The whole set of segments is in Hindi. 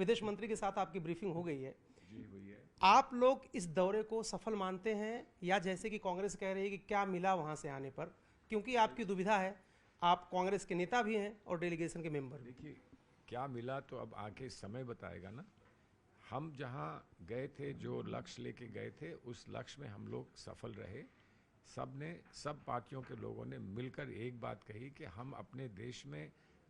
विदेश मंत्री के साथ आपकी ब्रीफिंग हो गई है जी, हुई है। आप लोग इस दौरे को सफल मानते हैं या जैसे कि कांग्रेस कह रही है कि क्या मिला वहां से आने पर, क्योंकि आपकी दुविधा है, आप कांग्रेस के नेता भी हैं और डेलीगेशन के मेंबर भी। देखिए, क्या मिला तो अब आके समय बताएगा ना। हम जहाँ गए थे, जो लक्ष्य लेके गए थे, उस लक्ष्य में हम लोग सफल रहे। सब पार्टियों के लोगों ने मिलकर एक बात कही कि हम अपने देश में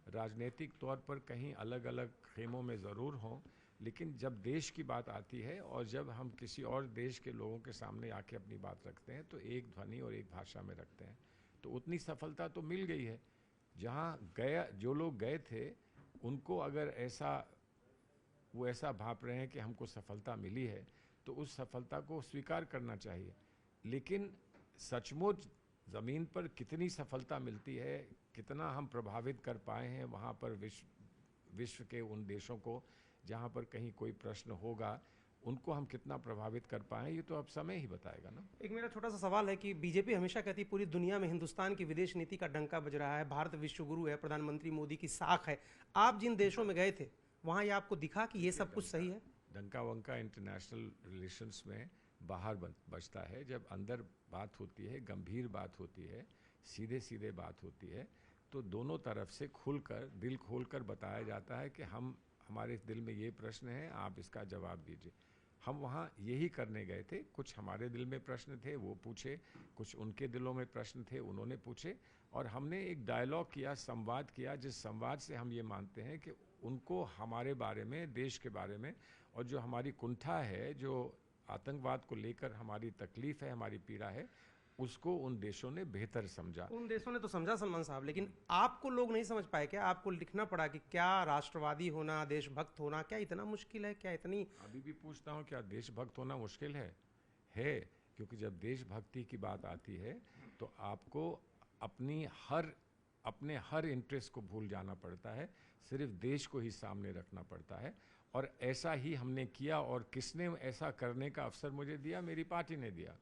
राजनीतिक तौर पर कहीं अलग अलग खेमों में ज़रूर हों, लेकिन जब देश की बात आती है और जब हम किसी और देश के लोगों के सामने आके अपनी बात रखते हैं तो एक ध्वनि और एक भाषा में रखते हैं। तो उतनी सफलता तो मिल गई है। जहाँ गया, जो लोग गए थे उनको अगर वो ऐसा भाप रहे हैं कि हमको सफलता मिली है, तो उस सफलता को स्वीकार करना चाहिए। लेकिन सचमुच ज़मीन पर कितनी सफलता मिलती है, कितना हम प्रभावित कर पाए हैं वहाँ पर विश्व के उन देशों को जहाँ पर कहीं कोई प्रश्न होगा, उनको हम कितना प्रभावित कर पाए, ये तो अब समय ही बताएगा ना। एक मेरा छोटा सा सवाल है कि बीजेपी हमेशा कहती है पूरी दुनिया में हिंदुस्तान की विदेश नीति का डंका बज रहा है, भारत विश्व गुरु है, प्रधानमंत्री मोदी की साख है। आप जिन देशों में गए थे वहाँ ये आपको दिखा कि ये सब कुछ सही है? डंका वंका इंटरनेशनल रिलेशंस में बाहर बचता है। जब अंदर बात होती है, गंभीर बात होती है, सीधे सीधे बात होती है, तो दोनों तरफ से खुलकर, दिल खोलकर बताया जाता है कि हमारे दिल में ये प्रश्न है, आप इसका जवाब दीजिए। हम वहाँ यही करने गए थे। कुछ हमारे दिल में प्रश्न थे, वो पूछे, कुछ उनके दिलों में प्रश्न थे, उन्होंने पूछे, और हमने एक डायलॉग किया, संवाद किया, जिस संवाद से हम ये मानते हैं कि उनको हमारे बारे में, देश के बारे में, और जो हमारी कुंठा है, जो आतंकवाद को लेकर हमारी तकलीफ है, हमारी पीड़ा है, उसको उन देशों ने बेहतर समझा। उन देशों ने तो समझा सलमान साहब, लेकिन आपको लोग नहीं समझ पाए क्या? आपको लिखना पड़ा कि क्या राष्ट्रवादी होना, देशभक्त होना क्या इतना मुश्किल है? क्या इतनी? अभी भी पूछता हूँ, क्या देशभक्त होना मुश्किल है? क्योंकि जब देशभक्ति की बात आती है तो आपको अपने हर इंटरेस्ट को भूल जाना पड़ता है, सिर्फ देश को ही सामने रखना पड़ता है। और ऐसा ही हमने किया। और किसने ऐसा करने का अवसर मुझे दिया? मेरी पार्टी ने दिया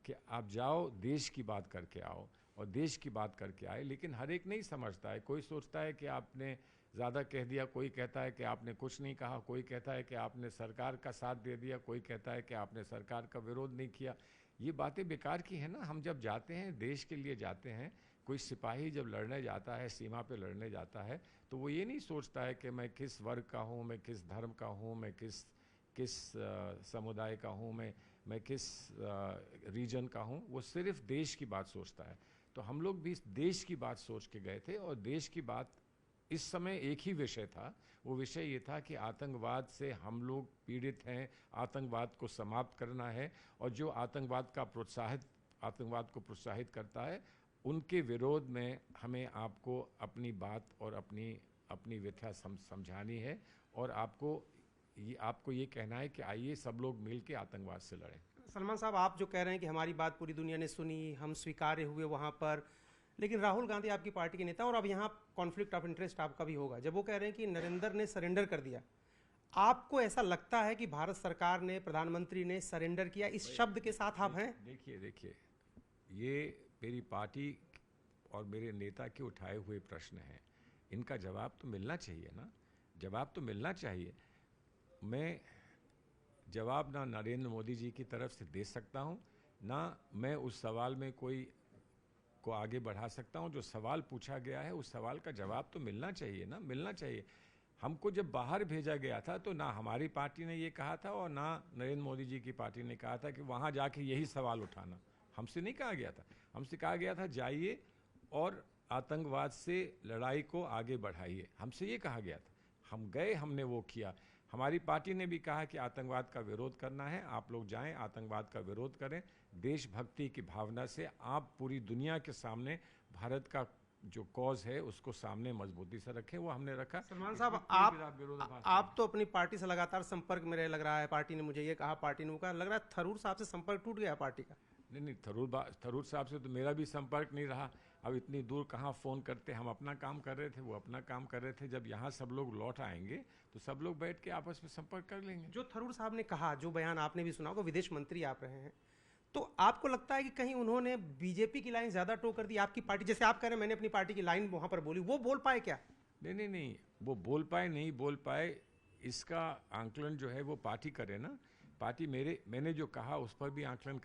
कि आप जाओ, देश की बात करके आओ, और देश की बात करके आए। लेकिन हर एक नहीं समझता है। कोई सोचता है कि आपने ज़्यादा कह दिया, कोई कहता है कि आपने कुछ नहीं कहा, कोई कहता है कि आपने सरकार का साथ दे दिया, कोई कहता है कि आपने सरकार का विरोध नहीं किया। ये बातें बेकार की है ना। हम जब जाते हैं, देश के लिए जाते हैं, कोई सिपाही जब लड़ने जाता है, सीमा पे लड़ने जाता है, तो वो ये नहीं सोचता है कि मैं किस वर्ग का हूँ, मैं किस धर्म का हूँ, मैं किस समुदाय का हूँ, मैं किस रीजन का हूँ। वो सिर्फ देश की बात सोचता है। तो हम लोग भी देश की बात सोच के गए थे। और देश की बात इस समय एक ही विषय था। वो विषय ये था कि आतंकवाद से हम लोग पीड़ित हैं, आतंकवाद को समाप्त करना है, और जो आतंकवाद को प्रोत्साहित करता है, उनके विरोध में हमें आपको अपनी बात और अपनी व्यथा समझानी है। और आपको ये कहना है कि आइए सब लोग मिल के आतंकवाद से लड़ें। सलमान साहब, आप जो कह रहे हैं कि हमारी बात पूरी दुनिया ने सुनी, हम स्वीकार्य हुए वहाँ पर, लेकिन राहुल गांधी आपकी पार्टी के नेता, और अब यहाँ कॉन्फ्लिक्ट ऑफ इंटरेस्ट आपका भी होगा जब वो कह रहे हैं कि नरेंद्र ने सरेंडर कर दिया। आपको ऐसा लगता है कि भारत सरकार ने, प्रधानमंत्री ने सरेंडर किया? इस शब्द के साथ आप हैं? देखिए, ये मेरी पार्टी और मेरे नेता के उठाए हुए प्रश्न हैं। इनका जवाब तो मिलना चाहिए ना। जवाब तो मिलना चाहिए। मैं जवाब ना नरेंद्र मोदी जी की तरफ से दे सकता हूँ, ना मैं उस सवाल में कोई को आगे बढ़ा सकता हूँ। जो सवाल पूछा गया है, उस सवाल का जवाब तो मिलना चाहिए ना, मिलना चाहिए। हमको जब बाहर भेजा गया था तो ना हमारी पार्टी ने ये कहा था और ना नरेंद्र मोदी जी की पार्टी ने कहा था कि वहाँ जाके यही सवाल उठाना। हमसे नहीं कहा गया था। हमसे कहा गया था जाइए और आतंकवाद से लड़ाई को आगे बढ़ाइए। हमसे ये कहा गया था। हम गए, हमने वो किया। हमारी पार्टी ने भी कहा कि आतंकवाद का विरोध करना है, आप लोग जाएं, आतंकवाद का विरोध करें। देशभक्ति की भावना से आप पूरी दुनिया के सामने भारत का जो कॉज है उसको सामने मजबूती से रखें। वो हमने रखा। सलमान साहब, आप तो अपनी पार्टी से लगातार संपर्क में रहे, लग रहा है। पार्टी ने मुझे ये कहा, पार्टी ने वो कहा, लग रहा है थरूर साहब से संपर्क टूट गया पार्टी का। नहीं, थरूर साहब से तो मेरा भी संपर्क नहीं रहा। अब इतनी दूर कहाँ फ़ोन करते, हम अपना काम कर रहे थे, वो अपना काम कर रहे थे। जब यहाँ सब लोग लौट आएंगे तो सब लोग बैठ के आपस में संपर्क कर लेंगे। जो थरूर साहब ने कहा, जो बयान आपने भी सुना होगा, विदेश मंत्री आप रहे हैं, तो आपको लगता है कि कहीं उन्होंने बीजेपी की लाइन ज़्यादा टो कर दी? आपकी पार्टी, जैसे आप कह रहे हैं मैंने अपनी पार्टी की लाइन वहाँ पर बोली, वो बोल पाए क्या? नहीं, वो बोल पाए नहीं बोल पाए, इसका आंकलन जो है वो पार्टी करे ना, पार्टी मैंने जो कहा उस पर भी आंकलन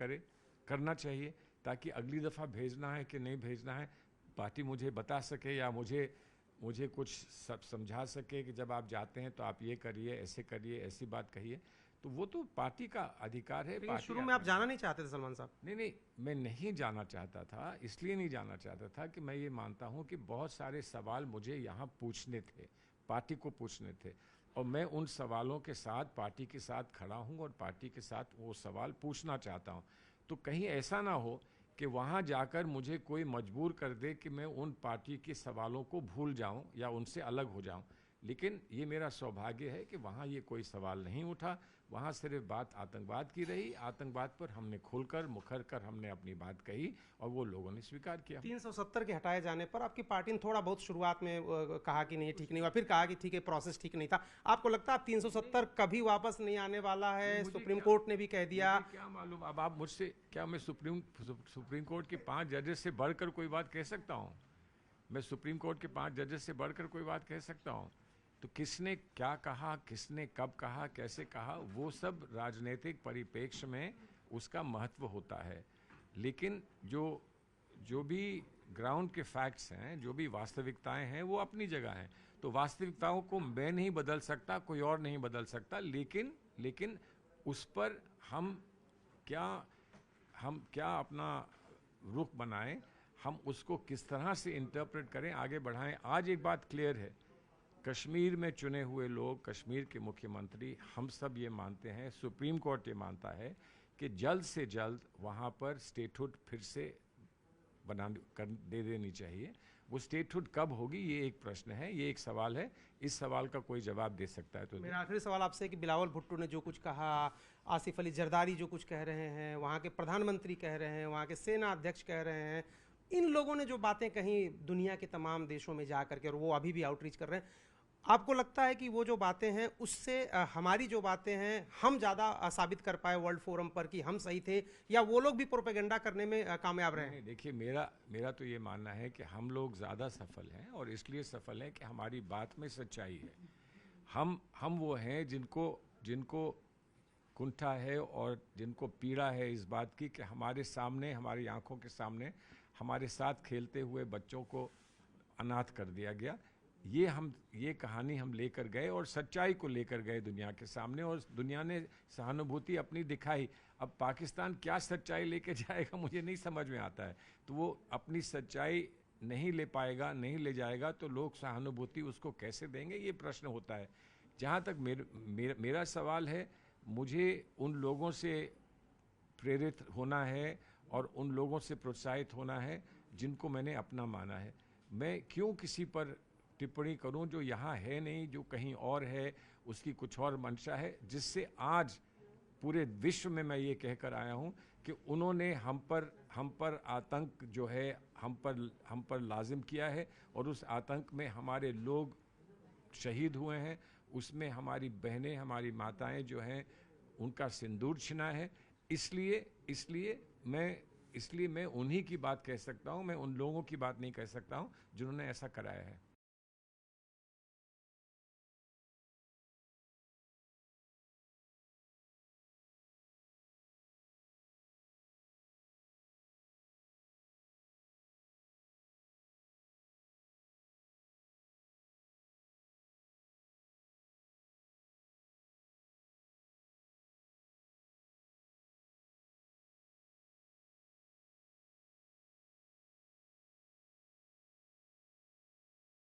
करना चाहिए, ताकि अगली दफ़ा भेजना है कि नहीं भेजना है पार्टी मुझे बता सके, या मुझे कुछ समझा सके कि जब आप जाते हैं तो आप ये करिए, ऐसे करिए, ऐसी बात कहिए। तो वो तो पार्टी का अधिकार है। लेकिन शुरू में आप जाना नहीं चाहते थे सलमान साहब? नहीं, मैं नहीं जाना चाहता था, इसलिए नहीं जाना चाहता था कि मैं ये मानता हूँ कि बहुत सारे सवाल मुझे यहाँ पूछने थे, पार्टी को पूछने थे, और मैं उन सवालों के साथ पार्टी के साथ खड़ा हूँ और पार्टी के साथ वो सवाल पूछना चाहता हूँ। तो कहीं ऐसा ना हो कि वहाँ जाकर मुझे कोई मजबूर कर दे कि मैं उन पार्टी के सवालों को भूल जाऊँ या उनसे अलग हो जाऊँ। लेकिन ये मेरा सौभाग्य है कि वहाँ ये कोई सवाल नहीं उठा, वहाँ सिर्फ बात आतंकवाद की रही। आतंकवाद पर हमने खुलकर मुखर कर हमने अपनी बात कही और वो लोगों ने स्वीकार किया। 370 के हटाए जाने पर आपकी पार्टी ने थोड़ा बहुत शुरुआत में कहा कि नहीं ठीक नहीं हुआ, फिर कहा कि ठीक है प्रोसेस ठीक नहीं था। आपको लगता है 370 कभी वापस नहीं आने वाला है? सुप्रीम कोर्ट ने भी कह दिया। क्या मालूम, अब आप मुझसे क्या, मैं सुप्रीम कोर्ट के 5 जजेस से बढ़कर कोई बात कह सकता हूँ? मैं सुप्रीम कोर्ट के 5 जजेस से बढ़कर कोई बात कह सकता हूँ? तो किसने क्या कहा, किसने कब कहा, कैसे कहा, वो सब राजनीतिक परिप्रेक्ष्य में उसका महत्व होता है। लेकिन जो भी ग्राउंड के फैक्ट्स हैं, जो भी वास्तविकताएं हैं, वो अपनी जगह हैं। तो वास्तविकताओं को मैं नहीं बदल सकता, कोई और नहीं बदल सकता, लेकिन उस पर हम क्या अपना रुख बनाएं, हम उसको किस तरह से इंटरप्रेट करें, आगे बढ़ाएं। आज एक बात क्लियर है, कश्मीर में चुने हुए लोग, कश्मीर के मुख्यमंत्री, हम सब ये मानते हैं, सुप्रीम कोर्ट ये मानता है कि जल्द से जल्द वहाँ पर स्टेटहुड फिर से दे देनी चाहिए। वो स्टेटहुड कब होगी, ये एक प्रश्न है, ये एक सवाल है। इस सवाल का कोई जवाब दे सकता है तो मेरा आखिरी सवाल आपसे कि बिलावल भुट्टो ने जो कुछ कहा, आसिफ अली जरदारी जो कुछ कह रहे हैं, वहाँ के प्रधानमंत्री कह रहे हैं, वहाँ के सेना अध्यक्ष कह रहे हैं, इन लोगों ने जो बातें कही दुनिया के तमाम देशों में जा करके, और वो अभी भी आउटरीच कर रहे हैं, आपको लगता है कि वो जो बातें हैं उससे हमारी जो बातें हैं हम ज़्यादा साबित कर पाए वर्ल्ड फोरम पर कि हम सही थे, या वो लोग भी प्रोपेगेंडा करने में कामयाब रहे हैं? देखिए, मेरा तो ये मानना है कि हम लोग ज़्यादा सफल हैं, और इसलिए सफल हैं कि हमारी बात में सच्चाई है। हम वो हैं जिनको कुंठा है और जिनको पीड़ा है इस बात की कि हमारे सामने, हमारी आंखों के सामने हमारे साथ खेलते हुए बच्चों को अनाथ कर दिया गया। ये कहानी हम लेकर गए और सच्चाई को लेकर गए दुनिया के सामने, और दुनिया ने सहानुभूति अपनी दिखाई। अब पाकिस्तान क्या सच्चाई लेके जाएगा मुझे नहीं समझ में आता है। तो वो अपनी सच्चाई नहीं ले पाएगा, नहीं ले जाएगा, तो लोग सहानुभूति उसको कैसे देंगे, ये प्रश्न होता है। जहाँ तक मेरा सवाल है, मुझे उन लोगों से प्रेरित होना है और उन लोगों से प्रोत्साहित होना है जिनको मैंने अपना माना है। मैं क्यों किसी पर टिप्पणी करूं जो यहाँ है नहीं, जो कहीं और है, उसकी कुछ और मंशा है, जिससे आज पूरे विश्व में मैं ये कहकर आया हूं कि उन्होंने हम पर आतंक जो है हम पर लाजिम किया है, और उस आतंक में हमारे लोग शहीद हुए हैं, उसमें हमारी बहनें, हमारी माताएं जो हैं उनका सिंदूर छिना है। इसलिए मैं उन्हीं की बात कह सकता हूं, मैं उन लोगों की बात नहीं कह सकता हूं जिन्होंने ऐसा कराया है।